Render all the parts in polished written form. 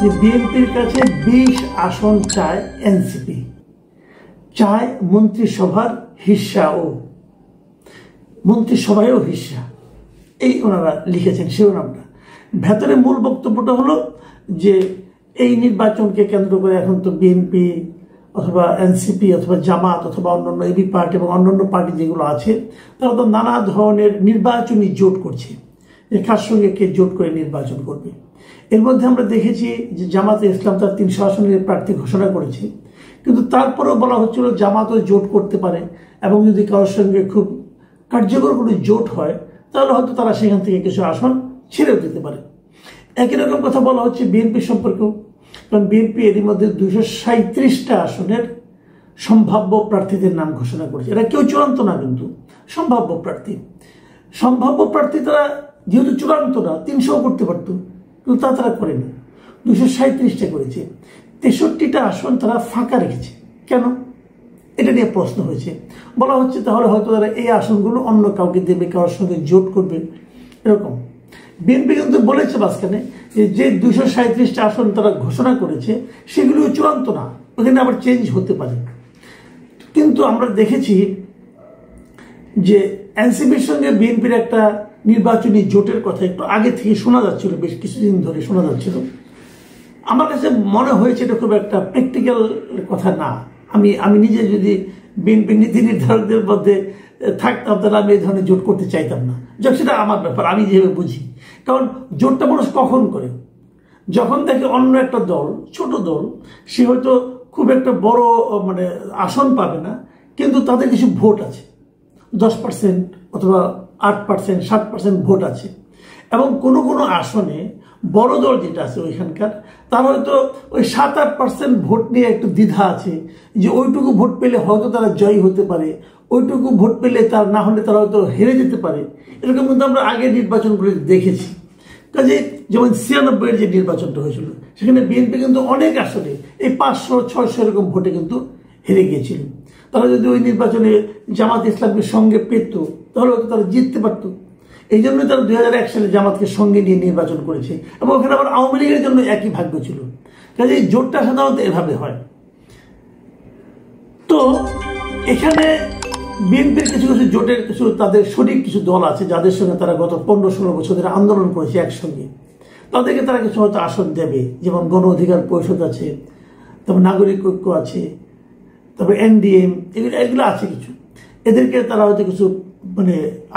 যে বিএনপির কাছে 20 আসন চায় এনসিপি, চায় মন্ত্রিসভার হিস্সাও, মন্ত্রিসভায়ও হিস্সা, এই ওনারা লিখেছেন শিরোনামটা। ভেতরে মূল বক্তব্যটা হলো যে এই নির্বাচনকে কেন্দ্র করে এখন তো বিএনপি অথবা এনসিপি অথবা জামাত অথবা অন্যান্য এবি পার্টি এবং অন্যান্য পার্টি যেগুলো আছে তারা তো নানা ধরনের নির্বাচনী জোট করছে, যে কার সঙ্গে কে জোট করে নির্বাচন করবে। এর মধ্যে আমরা দেখেছি যে জামাতে ইসলাম তার 300 আসনের প্রার্থী ঘোষণা করেছে, কিন্তু তারপরেও বলা হচ্ছিল জামাতও জোট করতে পারে এবং যদি কারোর সঙ্গে খুব কার্যকর কোনো জোট হয় তাহলে হয়তো তারা সেখান থেকে কিছু আসন ছেড়েও দিতে পারে। একই রকম কথা বলা হচ্ছে বিএনপি সম্পর্কেও, কারণ বিএনপি এরই মধ্যে 237টা আসনের সম্ভাব্য প্রার্থীদের নাম ঘোষণা করেছে। এরা কেউ চূড়ান্ত না, কিন্তু সম্ভাব্য প্রার্থী। সম্ভাব্য প্রার্থী তারা যেহেতু চূড়ান্ত না, 300 করতে পারতো, কিন্তু তা তারা করেনি, 237টা করেছে। 63টা আসন তারা ফাঁকা রেখেছে। কেন? এটা নিয়ে প্রশ্ন হয়েছে। বলা হচ্ছে তাহলে হয়তো তারা এই আসনগুলো অন্য কাউকে দেবে, কারোর সঙ্গে জোট করবে, এরকম। বিএনপি কিন্তু বলেছে মাঝখানে যে 237টা আসন তারা ঘোষণা করেছে সেগুলিও চূড়ান্ত না, ওখানে আবার চেঞ্জ হতে পারে। কিন্তু আমরা দেখেছি যে এনসিপির সঙ্গে বিএনপির একটা নির্বাচনী জোটের কথা একটু আগে থেকে শোনা যাচ্ছিল, বেশ কিছুদিন ধরে শোনা যাচ্ছিল। আমার কাছে মনে হয়েছে এটা খুব একটা প্র্যাকটিক্যাল কথা না। আমি নিজে যদি বিএনপি নীতি নির্ধারকদের মধ্যে থাকতাম তাহলে আমি এই ধরনের জোট করতে চাইতাম না। যখন সেটা আমার ব্যাপার, আমি যেভাবে বুঝি। কারণ জোটটা মানুষ কখন করে? যখন দেখে অন্য একটা দল, ছোট দল, সে হয়তো খুব একটা বড় আসন পাবে না, কিন্তু তাদের কিছু ভোট আছে, 10% অথবা 8%, 7% ভোট আছে, এবং কোনো কোনো আসনে বড় দল যেটা আছে ওইখানকার তার হয়তো ওই 7-8% ভোট নিয়ে একটু দ্বিধা আছে, যে ওইটুকু ভোট পেলে হয়তো তারা জয়ী হতে পারে, ওইটুকু ভোট পেলে তার না হলে তারা হয়তো হেরে যেতে পারে। এরকম কিন্তু আমরা আগের নির্বাচনগুলো দেখেছি। কাজে যেমন 96-এর যে নির্বাচনটা হয়েছিল সেখানে বিএনপি কিন্তু অনেক আসনে এই 500-600 এরকম ভোটে কিন্তু হেরে গিয়েছিল। তারা যদি ওই নির্বাচনে জামাত ইসলামকে সঙ্গে পেত তাহলে হয়তো তারা জিততে পারত। এই জন্যই তারা 2001 সালে জামাতকে সঙ্গে নিয়ে নির্বাচন করেছে, এবং ওখানে আবার আওয়ামী লীগের জন্য একই ভাগ্য ছিল। কাজে এই জোটটা সাধারণত এভাবে হয়। তো এখানে বিএনপির কিছু কিছু জোটের কিছু তাদের শরিক কিছু দল আছে যাদের সঙ্গে তারা গত 15-16 বছর ধরে আন্দোলন করেছে একসঙ্গে, তাদেরকে তারা কিছু হয়তো আসন দেবে। যেমন গণ অধিকার পরিষদ আছে, তারপর নাগরিক ঐক্য আছে, তারপর এনডিএম, এগুলো আছে কিছু। এদেরকে তারা হয়তো কিছু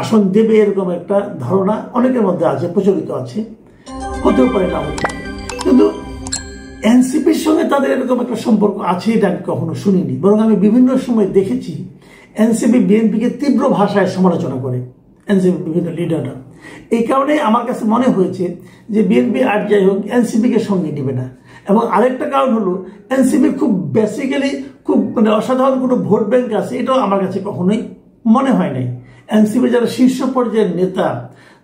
আসন দেবে, এরকম একটা ধারণা অনেকের মধ্যে আছে, প্রচলিত আছে, হতেও পারে না হতে। কিন্তু এনসিপির সঙ্গে তাদের এরকম একটা সম্পর্ক আছে এটা আমি কখনো শুনিনি, বরং আমি বিভিন্ন সময় দেখেছি এনসিপি বিএনপিকে তীব্র ভাষায় সমালোচনা করে, এনসিপি বিভিন্ন লিডাররা। এই কারণে আমার কাছে মনে হয়েছে যে বিএনপি আর যাই হোক এনসিপিকে সঙ্গে নেবে না। এবং আরেকটা কারণ হলো এনসিপি খুব বেসিক্যালি খুব অসাধারণ কোনো ভোট ব্যাংক আছে, এটাও আমার কাছে কখনোই মনে হয় নাই। এনসিপি যারা শীর্ষ পর্যায়ের নেতা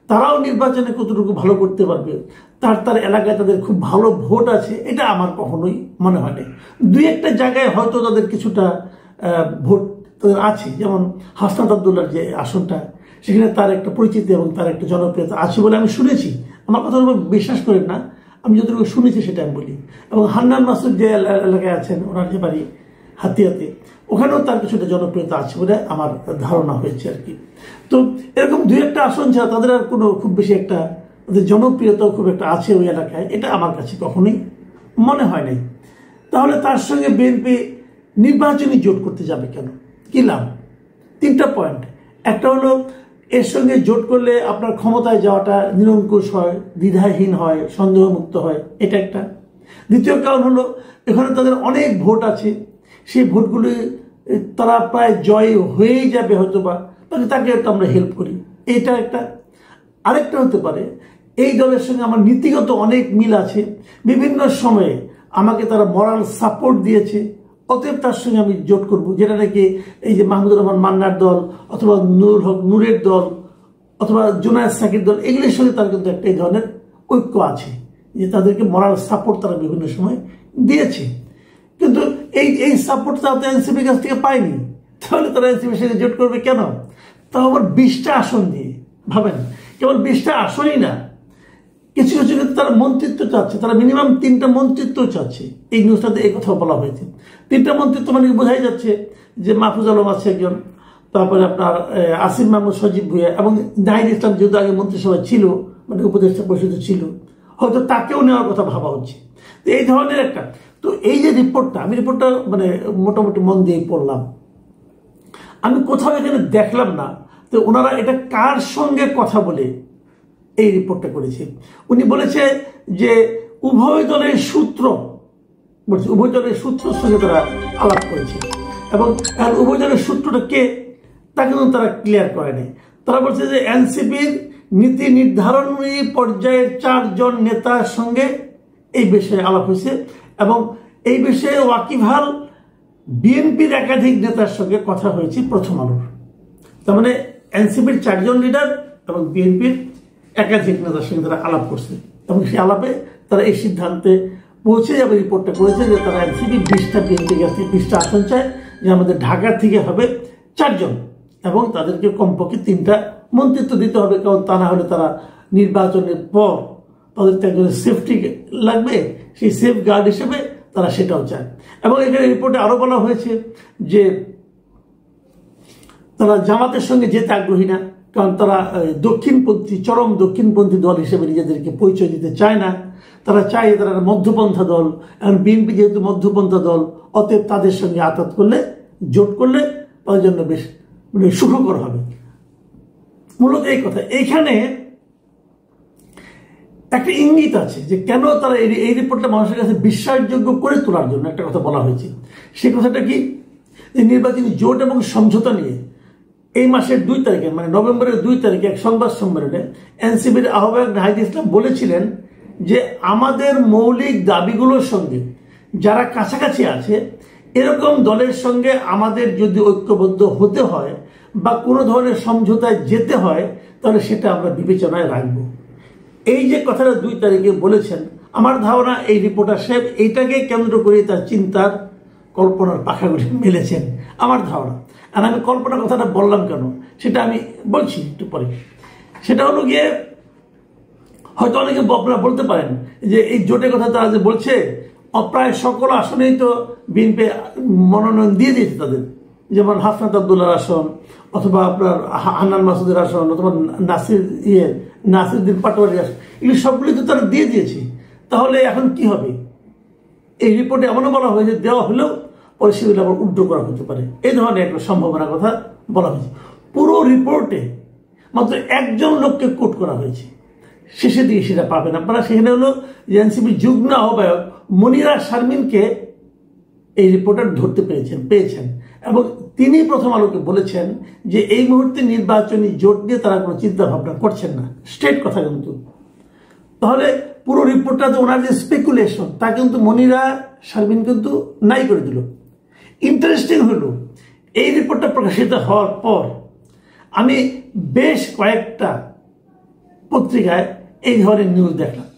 তারাও নির্বাচনে কতটুকু ভালো করতে পারবে, তার এলাকায় তাদের খুব ভালো ভোট আছে, এটা আমার কখনোই মনে হয় নাই। দুই একটা জায়গায় হয়তো তাদের কিছুটা ভোট তাদের আছে, যেমন হাসনাত আব্দুল্লাহর যে আসনটা সেখানে তার একটা পরিচিতি এবং তার একটা জনপ্রিয়তা আছে বলে আমি শুনেছি। আমার কথা বিশ্বাস করেন না, আমি যতটুকু শুনেছি সেটা আমি বলি। এবং হান্নান মাসুদ যে এলাকায় আছেন, ওনার যে বাড়ি হাতিয়াতে, ওখানেও তার কিছুটা জনপ্রিয়তা আছে বলে আমার ধারণা হয়েছে আর কি। তো এরকম দুই একটা আসন ছাড়া তাদের আর কোনো খুব বেশি একটা তাদের জনপ্রিয়তাও খুব একটা আছে ওই এলাকায়, এটা আমার কাছে কখনোই মনে হয় নাই। তাহলে তার সঙ্গে বিএনপি নির্বাচনী জোট করতে যাবে কেন? কি লাভ? 3টা পয়েন্ট। একটা হলো এর সঙ্গে জোট করলে আপনার ক্ষমতায় যাওয়াটা নিরঙ্কুশ হয়, দ্বিধাহীন হয়, সন্দেহমুক্ত হয়, এটা একটা। দ্বিতীয় কারণ হলো এখানে তাদের অনেক ভোট আছে, সেই ভোটগুলি তারা প্রায় জয় হয়েই যাবে হয়তো বা, তাকে একটু আমরা হেল্প করি, এটা একটা। আরেকটা হতে পারে এই দলের সঙ্গে আমার নীতিগত অনেক মিল আছে, বিভিন্ন সময়ে আমাকে তারা মরাল সাপোর্ট দিয়েছে, অতএব তার সঙ্গে আমি জোট করব। যেটা নাকি এই যে মাহমুদুর রহমান মান্নার দল অথবা নূরের দল অথবা জুনায়েদ সাকির দল, এগুলির সঙ্গে তার কিন্তু একটা এই ধরনের ঐক্য আছে, যে তাদেরকে মরাল সাপোর্ট তারা বিভিন্ন সময় দিয়েছে। কিন্তু এই সাপোর্ট তারা তো এনসিপির কাছ থেকে পায়নি, তাহলে তারা এনসিপির সঙ্গে জোট করবে কেন? তাও আবার 20টা আসন দিয়ে। ভাবেন, কেবল 20টা আসনই না, কিছু কিছু ক্ষেত্রে তারা মন্ত্রিত্ব চাচ্ছে, তারা মিনিমাম 3টা মন্ত্রিত্ব চাচ্ছে। এই নিউজটাতে এই কথা বলা হয়েছে। 3টা মন্ত্রিত্ব মানে বোঝাই যাচ্ছে যে মাহফুজ আলম আছে একজন, তারপরে আপনার আসিফ মাহমুদ, সজীব ভুঁইয়া এবং নাহিদ ইসলাম যেহেতু আগে মন্ত্রিসভায় ছিল, মানে উপদেষ্টা পরিষদে ছিল, হয়তো তাকেও নেওয়ার কথা ভাবা হচ্ছে। তো এই ধরনের একটা, তো এই যে রিপোর্টটা, আমি রিপোর্টটা মানে মোটামুটি মন দিয়ে পড়লাম, আমি কোথাও এখানে দেখলাম না তো ওনারা এটা কার সঙ্গে কথা বলে এই রিপোর্টটা করেছে। উনি বলেছে যে উভয় দলের সূত্র, বলছে উভয় দলের সূত্রের সঙ্গে তারা আলাপ করেছে, এবং উভয় দলের সূত্রটা কে তা কিন্তু তারা ক্লিয়ার করেনি। তারা বলছে যে এনসিপির নীতি নির্ধারণী পর্যায়ের 4 জন নেতার সঙ্গে এই বিষয়ে আলাপ হয়েছে, এবং এই বিষয়ে ওয়াকিবহাল বিএনপির একাধিক নেতার সঙ্গে কথা হয়েছে প্রথম আলোর। তার মানে এনসিপির 4 জন লিডার এবং বিএনপির একাধিক নেতার সঙ্গে তারা আলাপ করছে, এবং সেই আলাপে তারা এই সিদ্ধান্তে পৌঁছে যাবে, রিপোর্টটা করেছে যে তারা এনসিপি 20টা, বিএনপির কাছ থেকে 20টা আসন চায়, যে আমাদের ঢাকা থেকে হবে 4 জন, এবং তাদেরকে কমপক্ষে 3টা মন্ত্রিত্ব দিতে হবে, কারণ তা না হলে তারা নির্বাচনের পর তাদের একজনের সেফটি লাগবে, সেই সেফ গার্ড হিসেবে তারা সেটাও চায়। এবং এখানে রিপোর্টে আরো বলা হয়েছে যে তারা জামাতের সঙ্গে যেতে আগ্রহী না, কারণ তারা দক্ষিণপন্থী, চরম দক্ষিণপন্থী দল হিসেবে নিজেদেরকে পরিচয় দিতে চায় না। তারা চায় তারা মধ্যপন্থা দল, এবং বিএনপি যেহেতু মধ্যপন্থা দল, অতএব তাদের সঙ্গে আঘাত করলে, জোট করলে তাদের জন্য বেশ মানে সুখকর হবে। মূলত এই কথা, এইখানে একটা ইঙ্গিত আছে যে কেন তারা এই রিপোর্টটা মানুষের কাছে বিশ্বাসযোগ্য করে তোলার জন্য একটা কথা বলা হয়েছে। সেই কথাটা কি, যে নির্বাচনী জোট এবং সমঝোতা নিয়ে এই মাসের 2 তারিখে, মানে নভেম্বরের 2 তারিখে এক সংবাদ সম্মেলনে এনসিপির আহ্বায়ক নাহিদ ইসলাম বলেছিলেন যে আমাদের মৌলিক দাবিগুলোর সঙ্গে যারা কাছাকাছি আছে এরকম দলের সঙ্গে আমাদের যদি ঐক্যবদ্ধ হতে হয় বা কোনো ধরনের সমঝোতায় যেতে হয়, তাহলে সেটা আমরা বিবেচনায় রাখব। এই যে কথাটা 2 তারিখে বলেছেন, আমার ধারণা এই রিপোর্টার সাহেব এইটাকে কেন্দ্র করে তার চিন্তার কল্পনার পাখাগুলি মেলেছেন, আমার ধারণা। আর আমি কল্পনার কথাটা বললাম কেন সেটা আমি বলছি একটু পরে। সেটা হলো গিয়ে, হয়তো অনেকে আপনারা বলতে পারেন যে এই জোটের কথা তারা যে বলছে, প্রায় সকল আসনেই তো বিএনপি মনোনয়ন দিয়ে দিয়েছে তাদের, যেমন হাসনাত আব্দুল্লাহর আসন, অথবা আপনার হান্নান মাসুদের আসন, অথবা নাসিরউদ্দিন পাটোয়ারির আসন, এগুলি সবগুলি তো তারা দিয়ে দিয়েছে। তাহলে এখন কি হবে? এই রিপোর্টে এমনও বলা হয়েছে দেওয়া হলেও পরে সেগুলো আবার উল্টো করা হতে পারে, এই ধরনের একটা সম্ভাবনার কথা বলা হয়েছে। পুরো রিপোর্টে মাত্র 1 জন লোককে কোট করা হয়েছে, শেষে দিয়ে সেটা পাবেন আপনারা। সেখানে হলো যে এনসিপির যুগ্ম আহ্বায়ক মনিরা শারমিনকে এই রিপোর্টার ধরতে পেয়েছেন, এবং তিনি প্রথম আলোকে বলেছেন যে এই মুহূর্তে নির্বাচনী জোট নিয়ে তারা কোনো চিন্তা ভাবনা করছেন না, স্ট্রেট কথা কিন্তু। তাহলে পুরো রিপোর্টটাতে ওনার যে স্পেকুলেশন তা কিন্তু মনিরা শারমিন কিন্তু নাই করে দিল। ইন্টারেস্টিং হলো, এই রিপোর্টটা প্রকাশিত হওয়ার পর আমি বেশ কয়েকটা পত্রিকায় এই ধরনের নিউজ দেখলাম।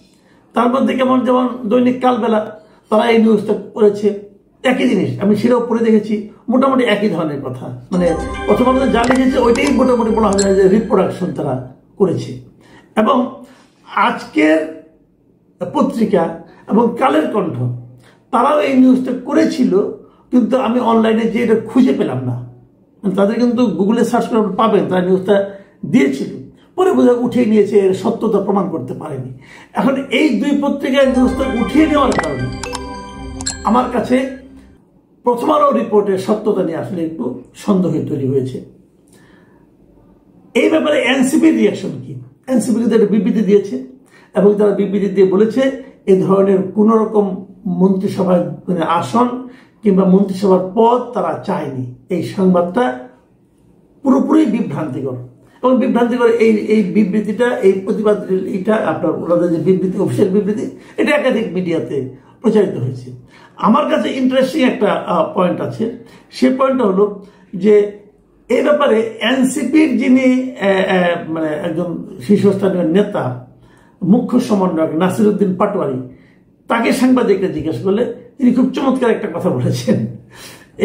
তার মধ্যে যেমন দৈনিক কালবেলা তারা এই নিউজটা করেছে, একই জিনিস আমি সেটাও পড়ে দেখেছি, মোটামুটি একই ধরনের কথা। মানে প্রথম আমাদের যা লিখেছে ওইটাই মোটামুটি বলা হয় যে রিপ্রোডাকশন তারা করেছে। এবং আজকের পত্রিকা এবং কালের কণ্ঠ তারাও এই নিউজটা করেছিল, কিন্তু আমি অনলাইনে যে এটা খুঁজে পেলাম না। তাদের কিন্তু গুগলে সার্চ করে পাবেন, তারা নিউজটা দিয়েছিল, পরে বোঝা উঠিয়ে নিয়েছে, এর সত্যতা প্রমাণ করতে পারেনি। এখন এই 2 পত্রিকায় নিউজটা উঠিয়ে নেওয়ার কারণে আমার কাছে প্রথম আলো রিপোর্টের সত্যতা নিয়ে আসলে একটু সন্দেহ তৈরি হয়েছে। এই ব্যাপারে এনসিপির রিয়াকশন কি? এনসিপি কিন্তু একটা বিবৃতি দিয়েছে, এবং তারা বিবৃতি দিয়ে বলেছে এই ধরনের কোন রকম মন্ত্রিসভার আসন কিংবা মন্ত্রিসভার পদ তারা চায়নি। এই সংবাদটা পুরোপুরি বিভ্রান্তিকর, এবং বিভ্রান্তিকর এই বিবৃতিটা, এই প্রতিবাদ, এটা আপনার ওনাদের যে বিবৃতি, অফিসিয়াল বিবৃতি, এটা একাধিক মিডিয়াতে প্রচারিত হয়েছে। আমার কাছে ইন্টারেস্টিং একটা পয়েন্ট আছে, সে পয়েন্টটা হলো যে এই ব্যাপারে এনসিপির যিনি মানে একজন শীর্ষস্থানীয় নেতা, মুখ্য সমন্বয়ক নাসিরউদ্দিন পাটোয়ারি, তাকে সাংবাদিকরা জিজ্ঞেস করলে তিনি খুব চমৎকার একটা কথা বলেছেন।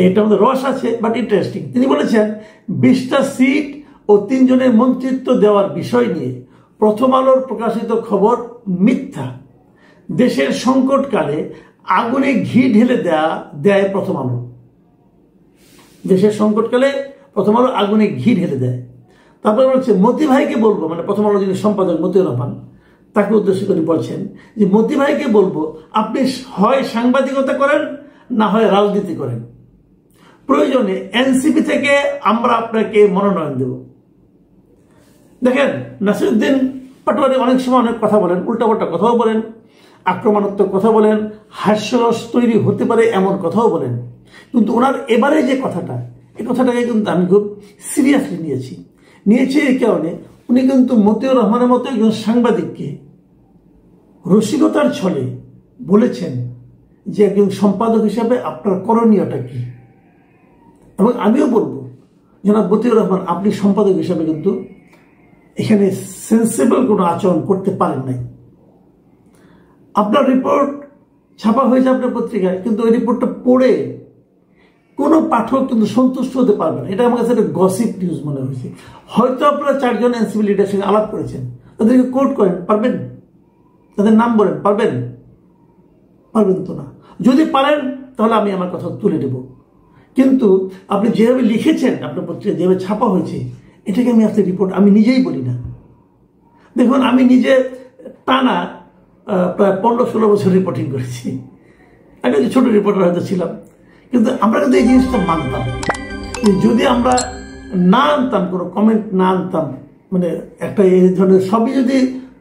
এটা আমাদের রস আছে, বাট ইন্টারেস্টিং। তিনি বলেছেন 20টা সিট ও 3 জনের মন্ত্রিত্ব দেওয়ার বিষয় নিয়ে প্রথম আলোর প্রকাশিত খবর মিথ্যা। দেশের সংকটকালে আগুনে ঘি ঢেলে দেয় প্রথম আলো। দেশের সংকটকালে প্রথম আলো আগুনে ঘি ঢেলে দেয়। তারপরে বলছে মতি ভাইকে বলবো, মানে প্রথম আলো যিনি সম্পাদক মতিউর রহমান, তাকে উদ্দেশ্য করে বলছেন যে মতি ভাইকে বলবো আপনি হয় সাংবাদিকতা করেন না হয় রাজনীতি করেন, প্রয়োজনে এনসিপি থেকে আমরা আপনাকে মনোনয়ন দেব। দেখেন, নাসিরউদ্দিন পাটোয়ারি অনেক সময় অনেক কথা বলেন, উল্টাপাল্টা কথাও বলেন, আক্রমণাত্মক কথা বলেন, হাস্যরস তৈরি হতে পারে এমন কথাও বলেন, কিন্তু ওনার এবারে যে কথাটা, এই কথাটাকে কিন্তু আমি খুব সিরিয়াসলি নিয়েছি এই কারণে উনি কিন্তু মতিউর রহমানের মতো একজন সাংবাদিককে রসিকতার ছলে বলেছেন যে একজন সম্পাদক হিসাবে আপনার করণীয়টা কি। এবং আমিও বলবো জনাব মতিউর রহমান, আপনি সম্পাদক হিসাবে কিন্তু এখানে সেন্সিবল কোনো আচরণ করতে পারেন নাই। আপনার রিপোর্ট ছাপা হয়েছে আপনার পত্রিকায়, কিন্তু ওই রিপোর্টটা পড়ে কোনো পাঠক কিন্তু সন্তুষ্ট হতে পারবে না। এটা আমার কাছে একটা গসিপ নিউজ মনে হয়েছে। হয়তো আপনারা 4 জন এনসিপি লিডারের সঙ্গে আলাপ করেছেন, তাদেরকে কোর্ট করেন, পারবেন? তাদের নাম বলেন, পারবেন তো না। যদি পারেন তাহলে আমি আমার কথা তুলে দেব, কিন্তু আপনি যেভাবে লিখেছেন আপনার পত্রিকা, যেভাবে ছাপা হয়েছে, এটাকে আমি আসলে রিপোর্ট আমি নিজেই বলি না। দেখুন, আমি নিজে টানা প্রায় 15-16 বছর রিপোর্টিং করেছি। আগে যে ছোট রিপোর্টার হয়তো ছিলাম, কিন্তু আমরা কিন্তু এই জিনিসটা মানতাম। যদি আমরা না আনতাম, কোনো কমেন্ট না আনতাম, মানে একটা এই ধরনের সবই যদি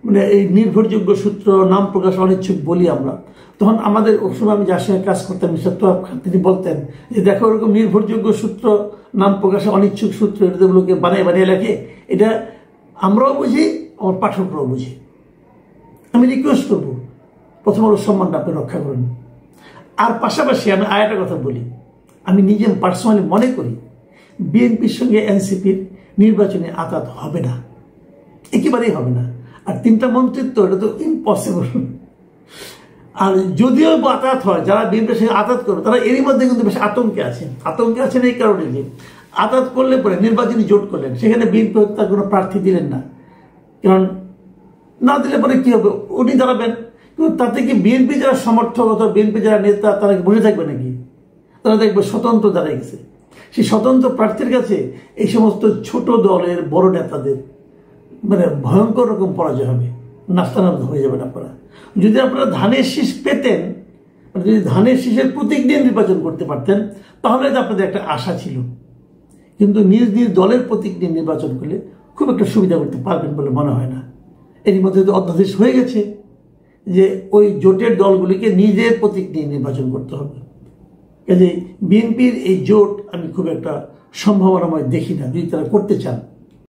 মানে এই নির্ভরযোগ্য সূত্র, নাম প্রকাশ অনিচ্ছুক বলি আমরা, তখন আমাদের ওসময় আমি যার সঙ্গে কাজ করতাম মিস্টার তোয়াব খান, তিনি বলতেন যে দেখো ওরকম নির্ভরযোগ্য সূত্র, নাম প্রকাশে অনিচ্ছুক সূত্র, এটাগুলোকে বানিয়ে লেখে, এটা আমরাও বুঝি, আমার পাঠকরাও বুঝি। আমি রিকোয়েস্ট করবো প্রথম আলোর সম্মানটা আপনি রক্ষা করুন। আর পাশাপাশি আমি আরেকটা কথা বলি, আমি নিজে পার্সোনালি মনে করি বিএনপির সঙ্গে এনসিপির নির্বাচনে আঘাত হবে না, একেবারেই হবে না। আর 3টা মন্ত্রিত্ব, এটা তো ইম্পসিবল। আর যদিও আঘাত হয়, যারা বিএনপির সঙ্গে আঘাত করবে তারা এরই মধ্যে কিন্তু বেশ আতঙ্কে আছেন এই কারণে যে আঘাত করলে পরে নির্বাচনী জোট করলেন, সেখানে বিএনপি তার কোনো প্রার্থী দিলেন না, কারণ না দিলে পরে কি হবে, উনি দাঁড়াবেন। কিন্তু তাতে কি বিএনপি যারা সমর্থক অথবা বিএনপি যারা নেতা, তারা কি বসে থাকবে নাকি? তারা দেখবে স্বতন্ত্র দাঁড়ায় গেছে। সেই স্বতন্ত্র প্রার্থীর কাছে এই সমস্ত ছোট দলের বড় নেতাদের মানে ভয়ঙ্কর রকম পরাজয় হবে, নাস্তানাবুদ হয়ে যাবেন আপনারা। যদি আপনারা ধানের শীষ পেতেন, যদি ধানের শীষের প্রতীক নিয়ে নির্বাচন করতে পারতেন, তাহলে আপনাদের একটা আশা ছিল। কিন্তু নিজ দলের প্রতীক নিয়ে নির্বাচন করলে খুব একটা সুবিধা করতে পারবেন বলে মনে হয় না। এরই মধ্যে তো অধ্যাদেশ হয়ে গেছে যে ওই জোটের দলগুলিকে নিজের প্রতীক নিয়ে নির্বাচন করতে হবে। কাজে বিএনপির এই জোট আমি খুব একটা সম্ভাবনাময় দেখি না, যদি তারা করতে চান।